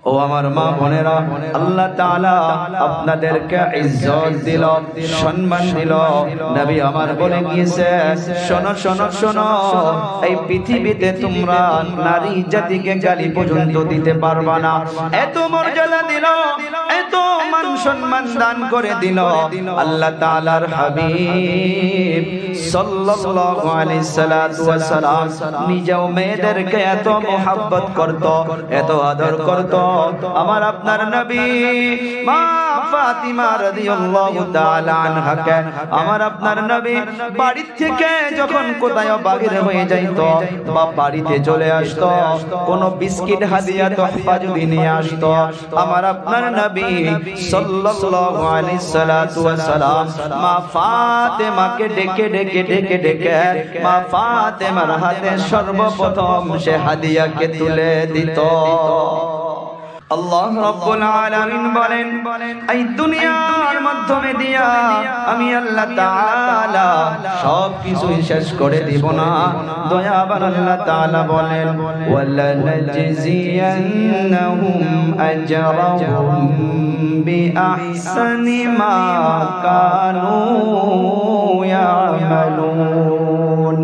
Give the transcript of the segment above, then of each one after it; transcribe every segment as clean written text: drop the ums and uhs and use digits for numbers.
ও আমার মা বোনেরা, আল্লাহ তাআলা আপনাদেরকে ইজ্জত দিল, সম্মান দিল। নবী আমার বলে গিয়েছে, শোনো শোনো শোনো, এই পৃথিবীতে তোমরা নারী জাতিকে গালি পর্যন্ত দিতে পারবা না। এত মর্যাদা দিল, এত মান সম্মান দান করে দিল আল্লাহ তাআলার হাবিব সাল্লাল্লাহু আলাইহি সাল্লাতু ওয়াস সালাম। নিজেও মেয়েদেরকে এত মোহাব্বত করত, এত আদর করত। আমার আপনার নবী মা ফাতিমা রাদিয়াল্লাহু তাআলা আনহাকে আমার আপনার নবী বাড়ি থেকে যখন কোথাও বাহির হয়ে যাইতো বা বাড়িতে চলে আসতো, কোন বিস্কিট হাদিয়া তোহফা যদি নিয়ে আসতো, আমার আপনার নবী সাল্লাল্লাহু আলাইহি সাল্লাতু ওয়াস সালাম মা ফাতেমাকে ডেকে ডেকে ডেকে ডেকে মা ফাতেমার হাতে সর্বপ্রথম সে হাদিয়াকে তুলে দিত। আল্লাহ রাব্বুল আলামিন বলেন, এই দুনিয়ার মাধ্যমে দিয়া আমি আল্লাহ তাআলা সব কিছু শেষ করে দিব না। দয়াবান আল্লাহ তাআলা বলেন, ওয়ালানাজজিয়ান্নাহুম আজরাহুম বিআহসানি মা কানু ইয়ামালুন।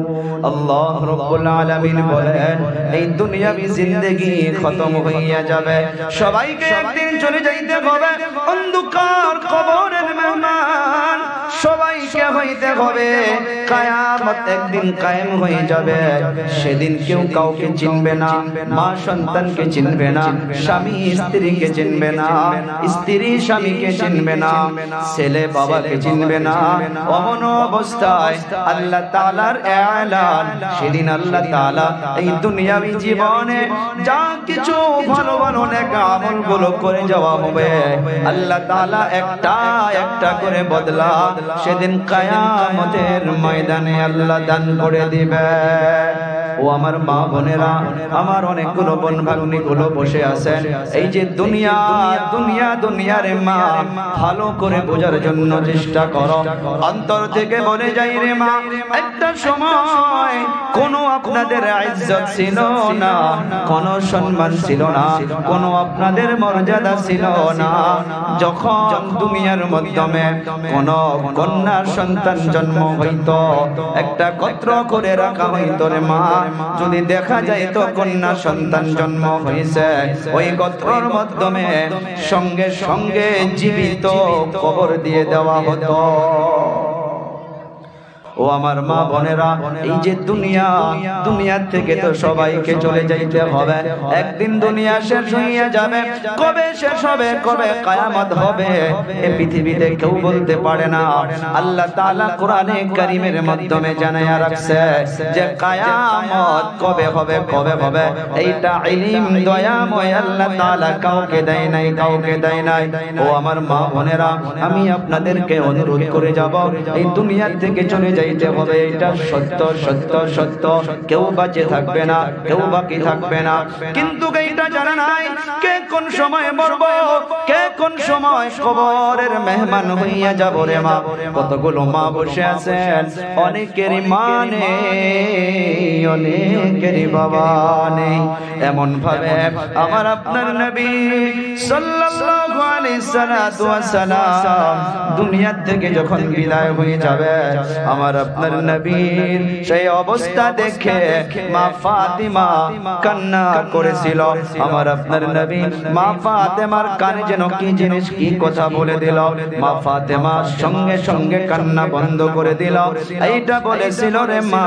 আল্লাহ রাব্বুল আলামিন বলেন, এই দুনিয়াবি জিন্দেগি খতম হইয়া যাবে, সবাইকে একদিন চলে যাইতে হবে। অন্ধকার কবরের মেহমান সবাইকে হইতে হবে। কিয়ামত একদিন কায়েম হয়ে যাবে, সেদিন কেউ কাউকে চিনবে না, মা সন্তানকে চিনবে না, স্বামী স্ত্রীকে চিনবে না, স্ত্রী স্বামীকে চিনবে না, ছেলে বাবাকে চিনবে না। অমন অবস্থায় আল্লাহ তাআলার এলান, সেদিন আল্লাহ তাআলা এই দুনিয়াবি জীবনে যা কিছু ভালো ভালো নেক আমলগুলো করে যাওয়া হবে, আল্লাহ তাআলা একটা একটা করে বদলা সেদিন কিয়ামতের ময়দানে আল্লাহ দান করে দিবে। ও আমার মা বোনেরা, আমার অনেকগুলো বোন ভাগ্নিগুলো বসে আছেন। এই যে দুনিয়া দুনিয়া দুনিয়া রে মা, ভালো করে বোঝার জন্য চেষ্টা করো। অন্তর থেকে বলে যাই রে মা, একটা সময় কোনো আপনাদের ইজ্জত ছিল না, কোনো সম্মান ছিল না, কোনো আপনাদের মর্যাদা ছিল না। যখন দুনিয়ার মাধ্যমে কোন কন্যা সন্তান জন্ম হইত, একটা গোত্র করে রাখা হইত রে মা। যদি দেখা যায় তো কন্যা সন্তান জন্ম হয়েছে, ওই গোত্রের মাধ্যমে সঙ্গে সঙ্গে জীবিত কবর দিয়ে দেওয়া হতো। ও আমার মা বোনেরা, এই যে দুনিয়া, দুনিয়া থেকে তো সবাইকে চলে যাইতে হবে। একদিন দুনিয়া শেষ হইয়া যাবে। কবে শেষ হবে, কবে কিয়ামত হবে, এই পৃথিবীতে কেউ বলতে পারে না। আল্লাহ তাআলা কোরআনে কারীমের মাধ্যমে জানায়া রাখছে যে কিয়ামত কবে হবে, কবে হবে, এইটা ইলম দয়াময় আল্লাহ তাআলা কাউকে দেয় নাই, কাউকে দেয় নাই। ও আমার মা বোনেরা, আমি আপনাদেরকে অনুরোধ করে যাব, এই দুনিয়া থেকে চলে যাইতে হবে, এটা সত্য সত্য সত্য। কেউ বাঁচে থাকবে না, কেউ বাকি থাকবে না, কিন্তু এইটা জানা নাই কে কোন সময় মরব, কে কোন সময় কবরের মেহমান হইয়া যাব রে মা। কতগুলো মা বসে আছেন, অনেকেরই মা নেই, অনেকেরই বাবা নেই। এমন ভাবে আমার আপনার নবী সাল্লাল্লাহু আলাইহি সাল্লাতু ওয়াস সালাম দুনিয়া থেকে যখন বিদায় হয়ে যাবে, আমার আপনার নবীর সেই অবস্থা দেখে মা ফাতিমা কান্না করেছিল। আমার আপনার নবী মা ফাতেমার কানে যেন কি জিনিস, কি কথা বলে দিল। মা ফাতেমা সঙ্গে সঙ্গে কান্না বন্ধ করে দিল। এইটা বলেছিল, রে মা,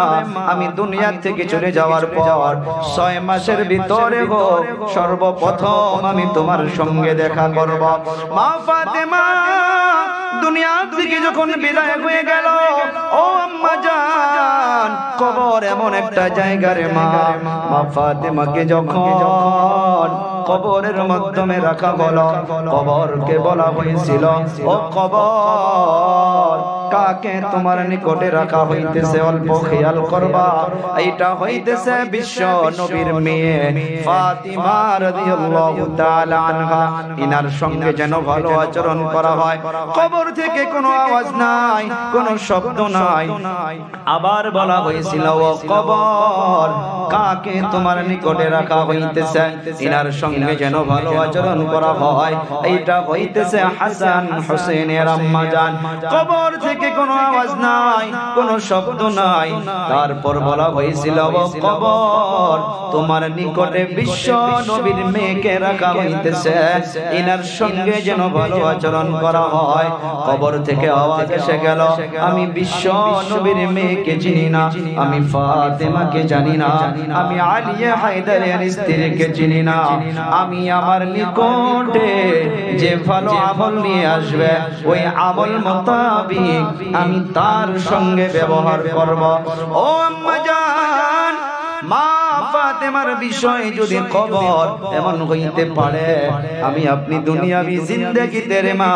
আমি দুনিয়া থেকে চলে যাওয়ার পর 6 মাসের ভিতরে হোক সর্বপ্রথম আমি তোমার সঙ্গে দেখা করব। মা ফাতেমা দুনিয়া থেকে যখন বিদায় হয়ে গেল, ও আম্মা জান, কবর এমন একটা জায়গা রে মা, মা ফাতেমাকে যখন কবরের মাধ্যমে রাখা হলো, কবরকে বলা হয়েছিল, ও কবর কাকে তোমার নিকটে রাখা হইতেছে অল্প খেয়াল করবা এইটা হইতেছে বিশ্ব নবীর মেয়ে ফাতিমা রাদিয়াল্লাহু তাআলা আনহা ইনার সঙ্গে যেন ভালো আচরণ করা হয় কবর থেকে কোনো আওয়াজ নাই কোনো শব্দ নাই আবার বলা হয়েছিল ও কবর কাকে তোমার নিকটে রাখা হইতেছে ইনার সঙ্গে যেন ভালো আচরণ করা হয় এইটা হইতেছে হাসান হোসেনের আম্মা জান কবর থেকে কোনো আওয়াজ নাই কোনো শব্দ নাই তারপর বলা হয়েছিল ও কবর তোমার নিকটে বিশ্ব নবীর মেয়েকে রাখা হইতেছে ইনার সঙ্গে যেন ভালো আচরণ করা হয় কবর থেকে আওয়াজ এসে গেল আমি বিশ্ব নবীর মেয়েকে চিনি না আমি ফাতেমাকে জানি না আমি আলিয়া হায়দারের স্ত্রীকে চিনি না আমি আমার নিকটে যে ভালো আমল নিয়ে আসবে ওই আমল মোতাবেক আমি তার সঙ্গে ব্যবহার করব ও আম্মা জান মা ফাতেমার বিষয় যদি খবর এমন হইতে পারে আমি আপনি দুনিয়াবি জিন্দেগিতে রে মা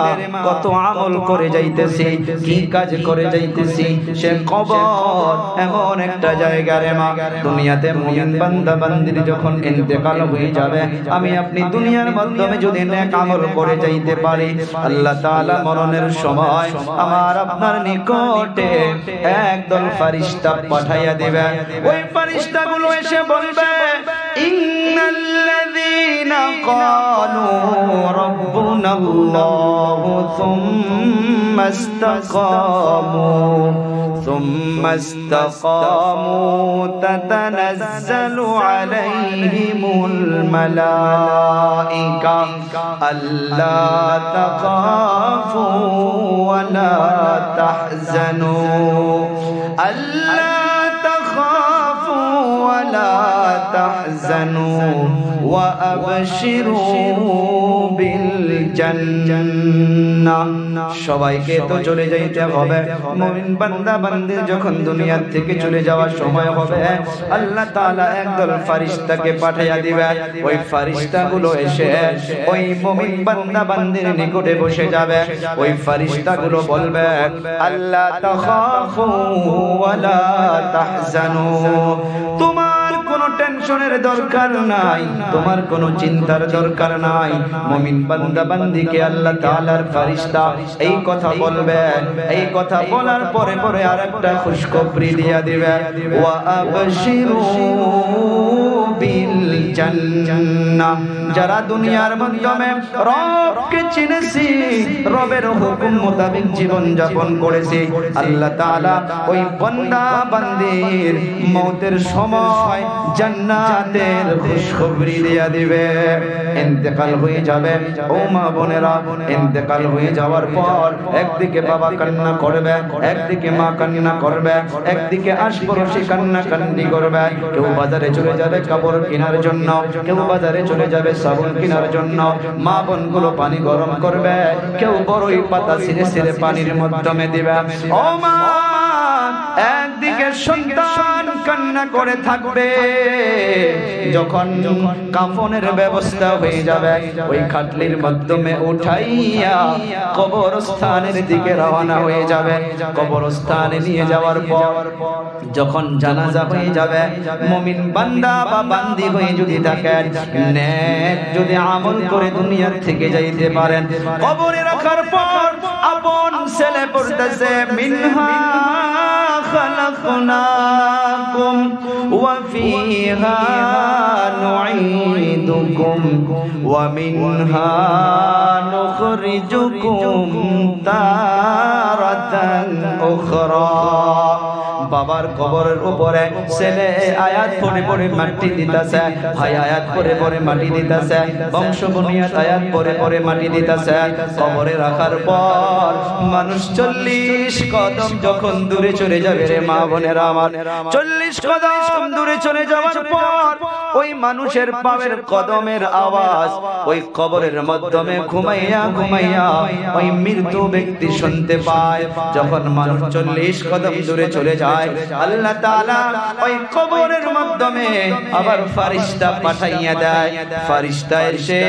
কত আমল করে যাইতেছি কি কাজ করে যাইতেছি সে খবর এমন একটা জায়গা রে মা দুনিয়াতে মুমিন বান্দা বান্দির যখন ইন্তেকাল হয়ে যাবে আমি আপনি দুনিয়ার মাধ্যমে যদি নেক আমল করে যাইতে পারি আল্লাহ তাআলা মরণের সময় আমার আপনার নিকটে একদল ফেরেশতা পাঠাইয়া দিবে ওই ফেরেশতাগুলো এসে বলবে ইন্নাল্লাযীনা ক্বালু রাব্বুনাল্লাহু সুম্মা ইসতাকামু তাতানাজ্জালু আলাইহিমুল মালাইকা আল্লা তাখাফু ওয়া লা তাহজানু আল্লা ولا تحزنوا وأبشروا بالجنة সবাইকে তো চলে যাইতে হবে মুমিন বান্দা বান্দি যখন দুনিয়া থেকে চলে যাওয়ার সময় হবে আল্লাহ তাআলা একদল ফেরেশতাকে পাঠিয়ে দিবে ওই ফেরেশতাগুলো এসে ওই মুমিন বান্দা বান্দির নিকটে বসে যাবে ওই ফেরেশতাগুলো বলবে আল্লাহ তাখাফু ওয়ালা তাহজানু তোমার কোনো টেনশনের দরকার নাই তোমার কোনো চিন্তার দরকার নাই মুমিন বান্দা বান্দিকে আল্লাহ তাআলার ফেরেশতা এই কথা বলবে এই কথা বলার পরে পরে আরেকটা খুশখবরি দিয়া দিবে ওয়া আবশিরু বিল জান্নাহ যারা দুনিয়ার মাধ্যমে রবকে চিনেছি রবের হুকুম মোতাবেক জীবন যাপন করেছি আল্লাহ তাআলা ওই বান্দা বান্দির মওতের সময় জান্নাতের খুশখবরি দিয়া দিবে ইন্তেকাল হয়ে যাবে ও মা বোনেরা ইন্তেকাল হয়ে যাওয়ার পর একদিকে বাবা কান্না করবে একদিকে মা কান্না করবে একদিকে আশপাশে কান্না কান্নি করবে কেউ বাজারে চলে যাবে কাপড় কেনার জন্য কেউ বাজারে চলে যাবে সাবুন কেনার জন্য মা বোনগুলো পানি গরম করবে কেউ বড়ই পাতা ছিঁড়ে ছিঁড়ে পানির মাধ্যমে দিবে ও মা একদিকে সন্তান কান্না করে থাকবে যখন কাফনের ব্যবস্থা হয়ে যাবে ওই খাটলির মাধ্যমে উঠাইয়া কবরস্থানের দিকে রওনা হয়ে যাবে কবরস্থানে নিয়ে যাওয়ার পর যখন জানাজা হয়ে যাবে মুমিন বান্দা বা বান্দি হয়ে যদি থাকেন নেক যদি আমল করে দুনিয়া থেকে যাইতে পারেন কবরে রাখার পর আপন ছেলে পড়তেছে মিনহা خلقناكم وفيها نعيدكم ومنها نخرجكم تارة أخرى বাবার কবরের উপরে ছেলে আয়াত পড়ে পড়ে মাটি দিতেছে ভাই আয়াত পড়ে পড়ে মাটি দিতেছে বংশ বুনিয়াদ আয়াত পড়ে পড়ে মাটি দিতেছে কবরে রাখার পর মানুষ 40 কদম যখন দূরে চলে যাবে রে মা বোনেরা আমার 40 কদম দূরে চলে যাওয়ার পর ওই মানুষের পায়ের কদমের আওয়াজ ওই কবরের মাধ্যমে ঘুমাইয়া ঘুমাইয়া ওই মৃত ব্যক্তি শুনতে পায় যখন মানুষ 40 কদম দূরে চলে যায় যায় আল্লাহ তাআলা ওই কবরের মাধ্যমে আবার ফেরেশতা পাঠাইয়া দেয় ফেরেশতা এসে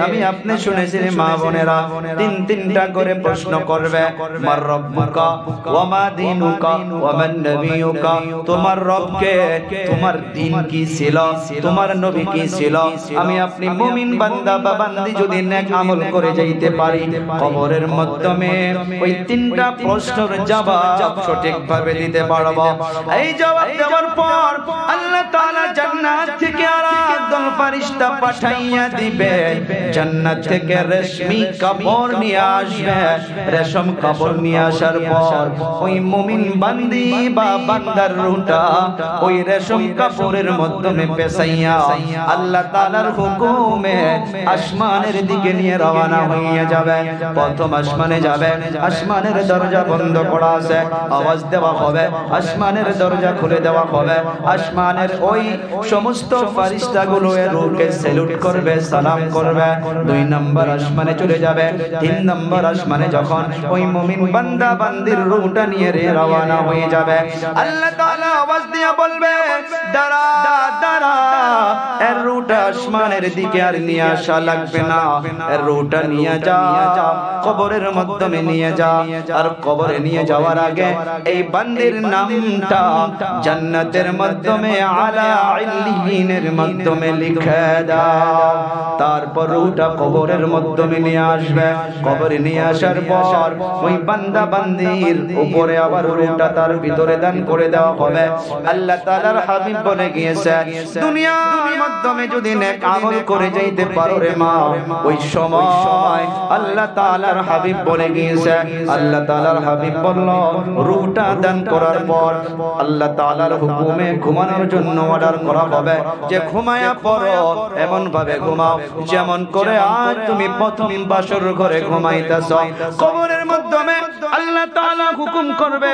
আমি আপনি শুনেছেন মা বোনেরা তিনটা করে প্রশ্ন করবে মার রব্বুকা ওয়া মা দীনুকা ওয়া মান নবিয়ুকা তোমার রবকে তোমার দ্বীন কি ছিল তোমার নবী কি ছিল আমি আপনি মুমিন বান্দা বা বান্দি যদি নেক আমল করে যাইতে পারি কবরের মাধ্যমে ওই তিনটা প্রশ্নের জবাব সঠিকভাবে দিতে পারব এই জবাব দেওয়ার পর আল্লাহ তাআলা জান্নাত থেকে আরেকদল ফেরেশতা পাঠাইয়া দিবে জান্নাত থেকে রেশমি কাপড় নিয়ে আসবে রেশম কাপড় নিয়ে আসার পর ওই মুমিন বান্দি বা বান্দার রূহটা ওই রেশম কাপড়ের মাধ্যমে পেছাইয়া আল্লাহ তাআলার হুকুমে আসমানের দিকে নিয়ে রওনা হয়ে যাবে প্রথম আসমানে যাবে আসমানের দরজা বন্ধ করা আছে আওয়াজ দেওয়া হবে আসমানের দরজা খুলে দেওয়া হবে আসমানের ওই সমস্ত ফেরেশতাগুলো এর রূহকে স্যালুট করবে সালাম করবে দুই নম্বর আসমানে চলে যাবে তিন নম্বর আসমানে যখন ওই মুমিন বান্দা বান্দির রূহটা নিয়ে রওনা হয়ে যাবে আল্লাহ তাআলা আওয়াজ দিয়ে বলবে দাঁড়া দাঁড়া এর রূহটা আসমানের দিকে আর নিয়ে আসা লাগবে না এর রূহটা নিয়ে যা কবরের মাধ্যমে নিয়ে যা আর কবরে নিয়ে যাওয়ার আগে এই বান্দির নামটা জান্নাতের মাধ্যমে আলা ইল্লিয়িনের মাধ্যমে লিখে দাও তারপর রূহটা কবরের মাধ্যমে নিয়ে আসবে কবরে নিয়ে আসার পর ওই বান্দা বান্দির উপরে আবার রূহটা তার ভিতরে দান করে দেওয়া হবে আল্লাহ তাআলার হাবিব বলে গিয়েছে দুনিয়ার মাধ্যমে যদি নেক আমল করে যাইতে পারো রে মা ওই সময় আল্লাহ তাআলার হাবিব বলে গিয়েছে আল্লাহ তাআলার হাবিব বলল রূহটা দান করার পর আল্লাহ তাআলার হুকুমে ঘুমানোর জন্য অর্ডার করা হবে যে ঘুমায়া পড়ো এমন ভাবে ঘুমাও যেমন করে আজ তুমি প্রথম বাসর ঘরে ঘুমাইতেছ কবরের মাধ্যমে আল্লাহ তাআলা হুকুম করবে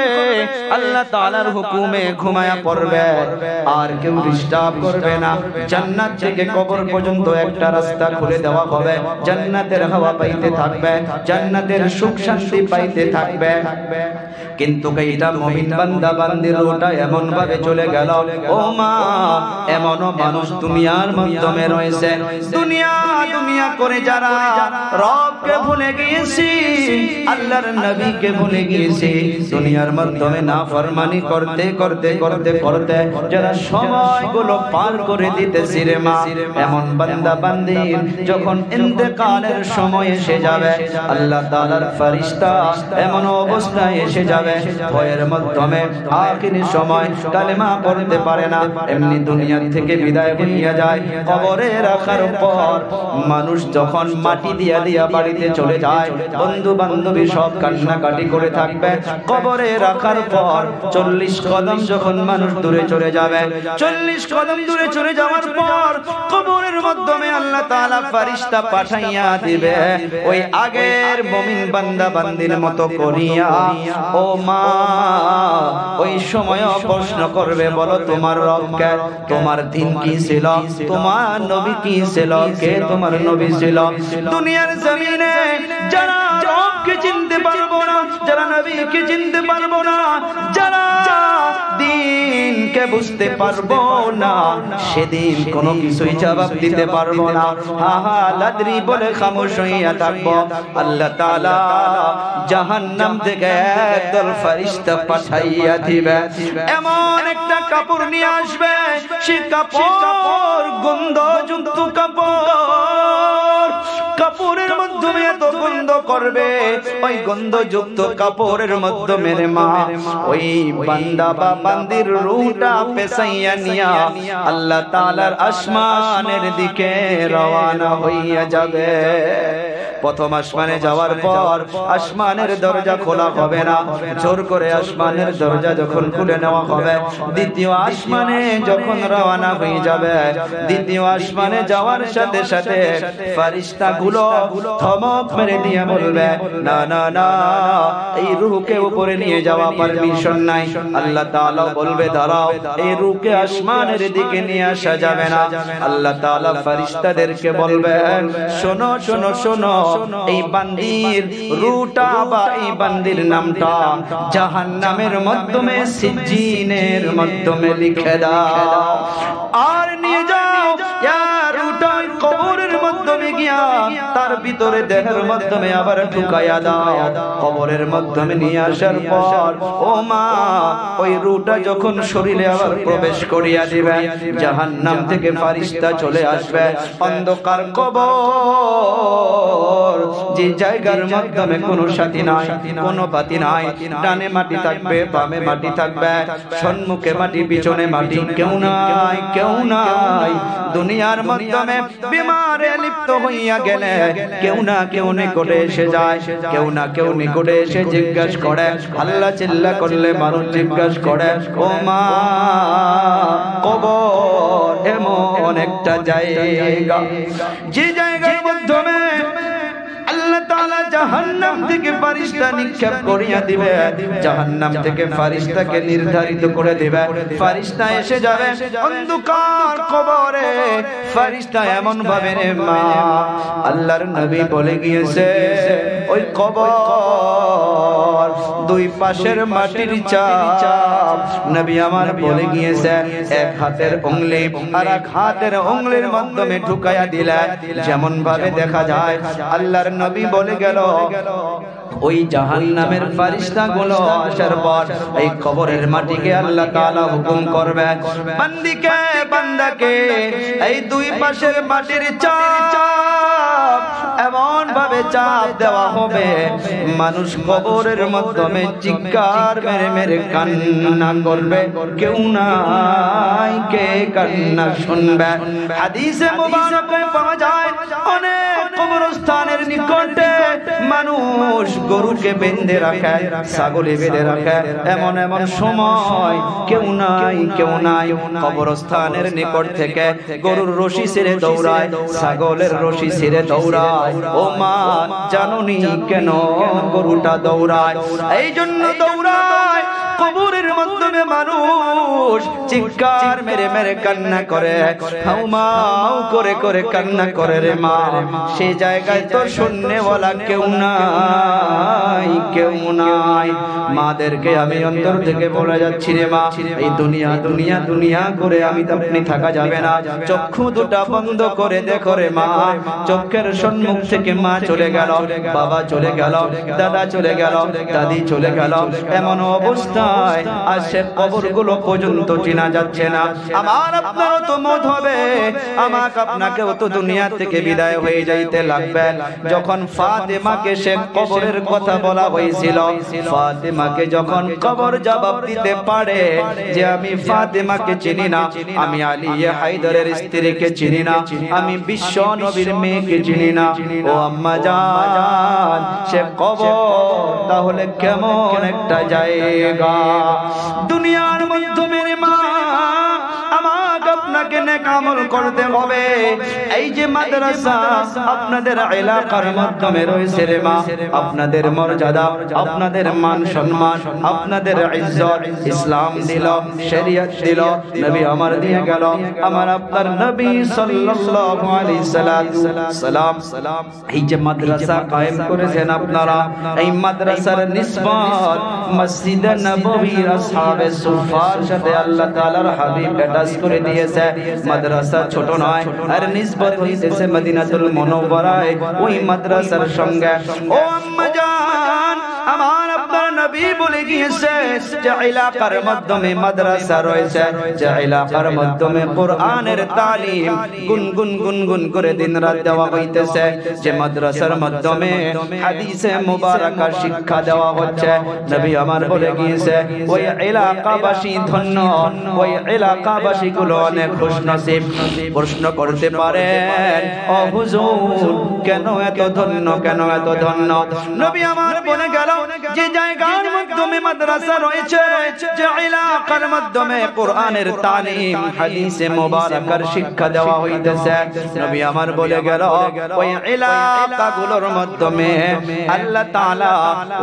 আল্লাহ তাআলার হুকুমে ঘুমায়া পড়বে আর কেউ ডিস্টার্ব করবে না জান্নাত থেকে কবর পর্যন্ত একটা রাস্তা খুলে দেওয়া হবে জান্নাতের হাওয়া পাইতে থাকবে জান্নাতের সুখ শান্তি পাইতে থাকবে কিন্তু এইটা মুমিন বান্দা বান্দির রূহটা এমন ভাবে চলে গেল ও মা এমনও মানুষ দুনিয়ার মাধ্যমে রয়েছে দুনিয়া দুনিয়া করে যারা রবকে ভুলে গিয়েছি আল্লাহর নবীকে ভুলে গিয়েছি দুনিয়ার মাধ্যমে নাফরমানি করতে করতে করতে করতে যারা সময়গুলো পার করে দিতেছি রে মা এমন বান্দা বান্দির যখন ইন্তেকালের সময় এসে যাবে আল্লাহ তাআলার ফেরেশতা এমন অবস্থায় এসে যাবে ভয়ের মাধ্যমে আখিরি সময় কালেমা পড়তে পারে না এমনি দুনিয়া থেকে বিদায় হইয়া যায় কবরে রাখার পর মানুষ যখন মাটি দিয়া দিয়া বাড়িতে চলে যায় বন্ধু বান্ধবী সব কান্নাকাটি করে থাকবে কবরে রাখার পর 40 কদম যখন মানুষ দূরে চলে যাবে 40 কদম দূরে চলে যাওয়ার পর কবরের মাধ্যমে আল্লাহ তাআলা ফেরেশতা পাঠাইয়া দিবে ওই আগের মুমিন বান্দা বান্দির মতো করিয়া ও মা ওই সময় প্রশ্ন করবে বলো তোমার রব কে তোমার দ্বীন কি ছিল তোমার নবী কি ছিল কে তোমার নবী ছিল দুনিয়ার জমিনে যারা রবকে চিনতে পারবো না যারা নবীকে চিনতে পারবো না যারা দ্বীনকে বুঝতে পারবো না সেদিন কোনো কিছুই জবাব দিতে পারবো না হা হা লাদরি বলে খামোশ হইয়া থাকবো আল্লাহ তাআলা জাহান্নাম থেকে একদল ফেরেশতা পাঠাইয়া দিবে এমন একটা কাপড় নিয়ে আসবে সেই কাপড় গন্ধযুক্ত কাপড় কাপড়ের মাধ্যমে এত গন্ধ করবে ওই গন্ধযুক্ত কাপড়ের মাধ্যমে রে মা ওই বান্দা বা বান্দির রূহটা পেছাইয়া নিয়া আল্লাহ তাআলার আসমানের দিকে রওনা হইয়া যাবে প্রথম আসমানে যাওয়ার পর আসমানের দরজা খোলা হবে না জোর করে আসমানের দরজা যখন খুলে নেওয়া হবে দ্বিতীয় আসমানে যখন রওনা হয়ে যাবে দ্বিতীয় আসমানে যাওয়ার সাথে সাথে ফেরেশতাগুলো ধমক মেরে দিয়ে বলবে না না না এই রূহকে উপরে নিয়ে যাওয়া পারমিশন নাই আল্লাহ তাআলা বলবে দাঁড়াও এই রূহকে আসমানের দিকে নিয়ে আসা যাবে না আল্লাহ তাআলা ফেরেশতাদেরকে বলবেন শোনো শোনো শোনো এই বান্দির রুটা বা এই বান্দির নামটা জাহান্নামের মাধ্যমে সিজ্জিনের মাধ্যমে লিখে দাও আর নিয়ে যাও রুটা কবরের মাধ্যমে গিয়া তার ভিতরে দেহের মাধ্যমে আবার ঢুকাইয়া দাও কবরের মাধ্যমে নিয়ে আসার পর ও মা ওই রুটা যখন শরীরে আবার প্রবেশ করিয়া দিবে জাহান্নাম থেকে ফেরেশতা চলে আসবে অন্ধকার কবর যে জায়গার মাধ্যমে কোনো সাথী নাই কোনো বাতি নাই ডানে মাটি থাকবে বামে মাটি থাকবে সম্মুখে মাটি পিছনে মাটি কেউ নাই দুনিয়ার মাধ্যমে বিমারে লিপ্ত হইয়া গেলে কেউ না কেউ নিকটে এসে যায় কেউ না কেউ নিকটে এসে জিজ্ঞাসা করে আল্লাহ চিল্লা করলে মানুষ জিজ্ঞাসা করে ও মা কবর এমন একটা জায়গা যে জায়গার মাধ্যমে আল্লাহ তাআলা জাহান্নাম থেকে ফেরেশতা নিক্ষেপ করিয়া দিবে জাহান্নাম থেকে ফেরেশতাকে নির্ধারিত করে দিবে ফেরেশতা এসে যাবে অন্ধকার কবরে ফেরেশতা এমন ভাবে রে মা আল্লাহর নবী বলে গিয়েছে ওই কবর দুই পাশের মাটির চাপ নবী আমার বলে গিয়েছে এক হাতের উংলি আর এক হাতের উংলির মাধ্যমে ঢুকায়া দিলে যেমন ভাবে দেখা যায় আল্লাহর নবী বলে গেল ওই জাহান্নামের ফেরেশতাগুলো আসার পর এই কবরের মাটিকে আল্লাহ তাআলা হুকুম করবে বান্দিকে বান্দাকে এই দুই পাশের মাটির চাপ এমন ভাবে চাপ দেওয়া হবে মানুষ কবরের মাধ্যমে চিৎকার মেরে মেরে কান্না করবে কেউ নাই কে কান্না শুনবে হাদিসে মুবারকে পাওয়া যায় অনেক কবরস্থানের নিকটে মানুষ গরুকে বেঁধে রাখে ছাগলে বেঁধে রাখে এমন এমন সময় কেউ নাই কবরস্থানের নিকট থেকে গরুর রশি ছেড়ে দৌড়ায় ছাগলের রশি ছেড়ে দৌড়ায় ও মা জানোনি কেন গরুটা দৌড়ায় এই জন্য দৌড়ায় কবরের মাধ্যমে মানুষ চিৎকার মেরে মেরে কান্না করে হাউমাউ করে করে কান্না করে রে মা সেই জায়গায় তো শুননেওয়ালা কেউ নাই মাদেরকে আমি অন্তর থেকে বলে যাচ্ছি রে মা এই দুনিয়া দুনিয়া দুনিয়া করে আমি তো আপনি থাকা যাবে না চক্ষু দুটা বন্ধ করে দেখো রে মা চোখের সম্মুখ থেকে মা চলে গেল বাবা চলে গেল দাদা চলে গেল দাদি চলে গেল এমন অবস্থায় আর সে কবরগুলো পর্যন্ত চেনা যাচ্ছে না আমার আপনারও তো মত হবে আমাকে আপনাকেও তো দুনিয়া থেকে বিদায় হয়ে যাইতে লাগবে যখন ফাতেমাকে সে কবরের কথা বলা হয়েছিল ফাতেমাকে যখন কবর জবাব দিতে পারে যে আমি ফাতেমাকে চিনি না আমি আলী হায়দারের স্ত্রীকে চিনি না আমি বিশ্ব নবীর মেয়েকে চিনি না ও আম্মা জান সে কবর তাহলে কেমন একটা জায়গা দুনিয়ার মাধ্যমে মা আমাকে আপনাকে নেক আমল করতে হবে এই যে মাদ্রাসা আপনাদের এলাকার মাধ্যমে রয়েছে রে মা আপনাদের মর্যাদা আপনাদের মান সম্মান আপনাদের ইজ্জত ইসলাম দিল শরীয়ত দিল নবী আমার দিয়ে গেল আমার আপনার নবী সাল্লাল্লাহু আলাইহি সাল্লাম এই যে মাদ্রাসা কায়েম করেছেন আপনারা এই মাদ্রাসার নিসবত মসজিদ নববীর আসহাবে সুফার সাথে আল্লাহ তাআলার হাবিব অ্যাটাচ করে দিয়েছে মাদ্রাসা ছোট নয় আর নিসবত হইতেছে মদিনাতুল মুনাওয়ারায় ওই মাদ্রাসার সঙ্গে ও আম্মা জান আমার আপনার নবী বলে গিয়েছে যে এলাকার মাধ্যমে মাদ্রাসা রয়েছে যে এলাকার মাধ্যমে কোরআনের তালিম গুনগুন করে দিনরাত দেওয়া হইতেছে যে মাদ্রাসার মাধ্যমে হাদিসে মুবারাকা শিক্ষা দেওয়া হচ্ছে নবী আমার বলে গিয়েছে ওই এলাকাবাসী ধন্য ওই এলাকাবাসী গুলো অনেক খুশনসিব প্রশ্ন করতে পারেন ও হুজুর কেন এত ধন্য নবী আমার বলে গেল যে জায়গা জায়গার মাধ্যমে মাদ্রাসা রয়েছে, যে এলাকার মাধ্যমে কোরআনের তালিম হাদিসে মুবারাকার শিক্ষা দেওয়া হইতেছে, নবী আমার বলে গেল ওই এলাকাগুলোর মাধ্যমে আল্লাহ তাআলা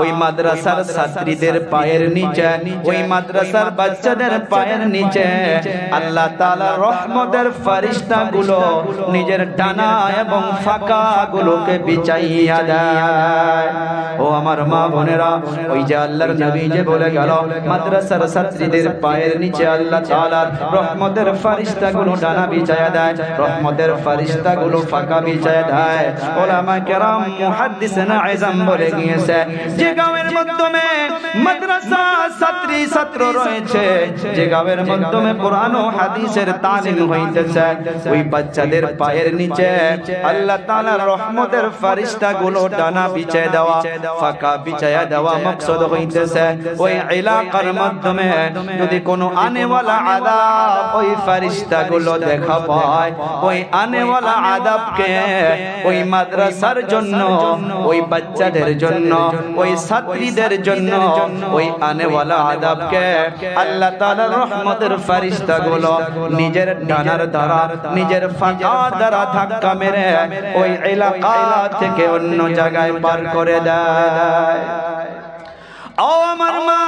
ওই মাদ্রাসার ছাত্রীদের পায়ের নিচে, ওই মাদ্রাসার বাচ্চাদের পায়ের নিচে আল্লাহ তাআলা রহমতের ফেরেশতাগুলো নিজের ডানা এবং ফাঁকাগুলোকে বিছাইয়া দেয়। ও আমার মা বোনেরা, ওই যে আল্লাহর নবী যে বলে গেল মাদ্রাসার ছাত্রীদের পায়ের নিচে আল্লাহ তাআলার রহমতের ফেরেশতাগুলো ডানা বিছায়া দেয়, রহমতের ফেরেশতাগুলো ফাঁকা বিছায়া দেয়। উলামা কেরাম মুহাদ্দিসিনা আযম বলে গিয়েছে, যে গাঁয়ের মাধ্যমে মাদ্রাসা ছাত্রী ছাত্র রয়েছে, যে গাঁয়ের মাধ্যমে কোরআন ও হাদিসের তালিম হইতেছে, ওই বাচ্চাদের পায়ের নিচে আল্লাহ তাআলার রহমতের ফেরেশতাগুলো ডানা বিছায়া দেওয়া, ফাঁকা বিছায়া দেওয়া মাকসুদ হইতেছে ওই এলাকার মাধ্যমে যদি কোনো আনেওয়ালা আযাব ওই ফেরেশতাগুলো দেখা পায়, ওই আনেওয়ালা আযাবকে ওই মাদ্রাসার জন্য, ওই বাচ্চাদের জন্য, ওই ছাত্রীদের জন্য ওই আনেওয়ালা আযাবকে আল্লাহ তাআলার রহমতের ফেরেশতাগুলো নিজের ডানার দ্বারা, নিজের ফাঁকার দ্বারা ধাক্কা মেরে ওই এলাকা থেকে অন্য জায়গায় পার করে দেয়। ও আমার মা,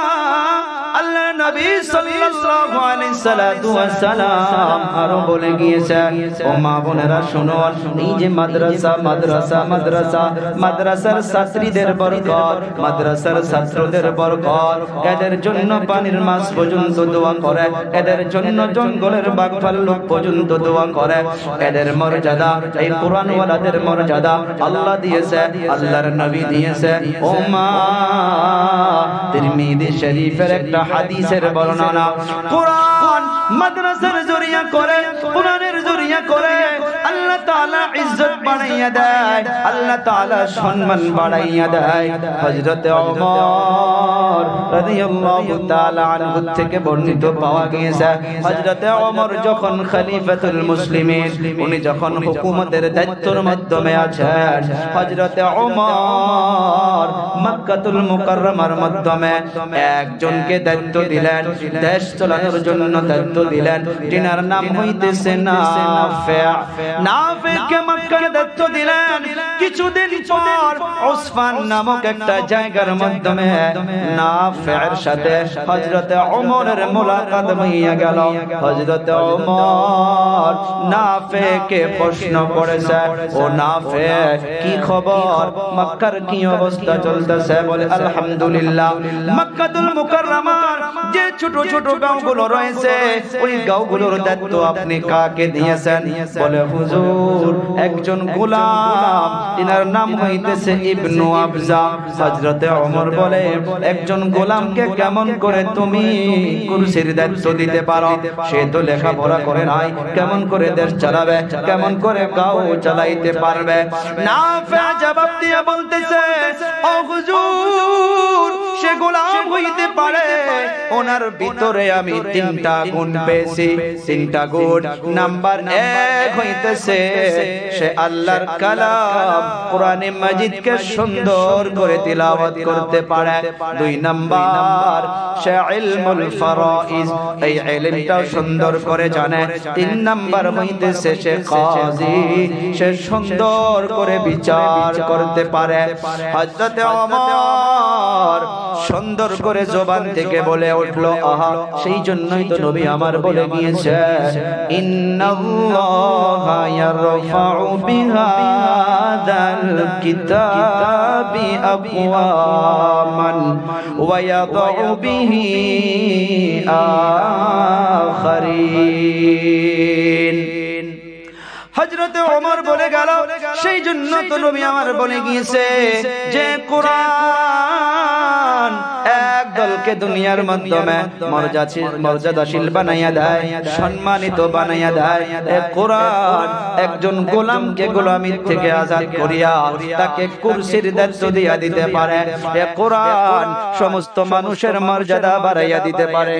আল্লাহর নবী সাল্লাল্লাহু আলাইহি সাল্লাতু ওয়াস সালাম আরো বলে গিয়েছে, ও মা বোনেরা শুনো, এই যে মাদ্রাসা মাদ্রাসা মাদ্রাসা মাদ্রাসার ছাত্রীদের বরকত, মাদ্রাসার ছাত্রদের বরকত, এদের জন্য পানির মাছ পর্যন্ত দোয়া করে, এদের জন্য জঙ্গলের বাঘ ভাল্লুক পর্যন্ত দোয়া করে, এদের মর্যাদা, এই কোরআন ওয়ালাদের মর্যাদা আল্লাহ দিয়েছে, আল্লাহর নবী দিয়েছে। ও মা, তিরমিজি শরীফের একটা হাদিসের বর্ণনা, কোরআন মাদ্রাসার জরিয়া করে, কোরআনের জরিয়া করে আল্লাহ তাআলা ইজ্জত বাড়াইয়া দেয়, আল্লাহ তাআলা সম্মান বাড়াইয়া দেয়। হযরত ওমর রাদিয়াল্লাহু তাআলা আনহু থেকে বর্ণিত পাওয়া গিয়েছে, হযরত ওমর যখন খলিফাতুল মুসলিমিন, উনি যখন হুকুমতের দায়িত্বের মাধ্যমে আছেন, হযরত ওমর মক্কাতুল মুকাররমার মাধ্যমে একজনকে দায়িত্ব দিলেন, দেশ চালানোর জন্য দায়িত্ব দিলেন, যিনার নাম হইতেছে নাফে। নাফেকে মক্কার দায়িত্ব দিলেন। কিছুদিন পর উসফান নামক একটা জায়গার মাধ্যমে নাফের সাথে হযরত ওমরের মুলাকাত হইয়া গেল। হযরত ওমর নাফেকে প্রশ্ন করেছে, ও নাফে, কি খবর, মক্কার কি অবস্থা চলতেছে? বলে আলহামদুলিল্লাহ। মক্কাতুল মুকাররমার যে ছোট ছোট গাঁওগুলো রয়েছে, ওই গাঁওগুলোর দায়িত্ব আপনি কাকে দিয়েছেন? বলে হুজুর, একজন গোলাম, তিনার নাম হইতেছে ইবনু আবজা। হযরতে ওমর বলে, একজন গোলামকে কেমন করে তুমি কুরসির দায়িত্ব দিতে পারো? সে তো লেখাপড়া করে নাই, কেমন করে দেশ চালাবে, কেমন করে গাঁও চালাইতে পারবে? নাফে জবাব দিয়ে বলতেছে, ও হুজুর, সে গোলাম হইতে পারে, ওনার ভিতরে আমি তিনটা গুণ পেয়েছি। তিনটা গুণ, নাম্বার 1 হইতেছে সে আল্লাহর কালাম কোরআনে মাজিদকে সুন্দর করে তিলাওয়াত করতে পারে। 2 নাম্বার, সে ইলমুল ফারাইজ, এই ইলমটাও সুন্দর করে জানে। 3 নাম্বার হইতেছে সে কাজী, সে সুন্দর করে বিচার করতে পারে। হযরত ওমর সুন্দর করে জবান থেকে বলে উঠলো, আহা, সেই জন্যই তো নবী আমার বলে গিয়েছে, ইন্নাল্লাহা ইয়ারফাউ বিহাদাল কিতাবি আকওয়ামান ওয়া ইয়াদউ বিহি আখারিন। হযরত ওমর বলে গেল, সেই জন্য তো নবী আমার বলে গিয়েছে যে কোরআন এক দলকে দুনিয়ার মাধ্যমে মর্যাদাশীল বানাইয়া দেয়, সম্মানিত বানাইয়া দেয়। এই কোরআন একজন গোলামকে গোলামির থেকে আজাদ করিয়া তাকে কুরসির দায়িত্ব দিয়া দিতে পারে। এই কোরআন সমস্ত মানুষের মর্যাদা বাড়াইয়া দিতে পারে।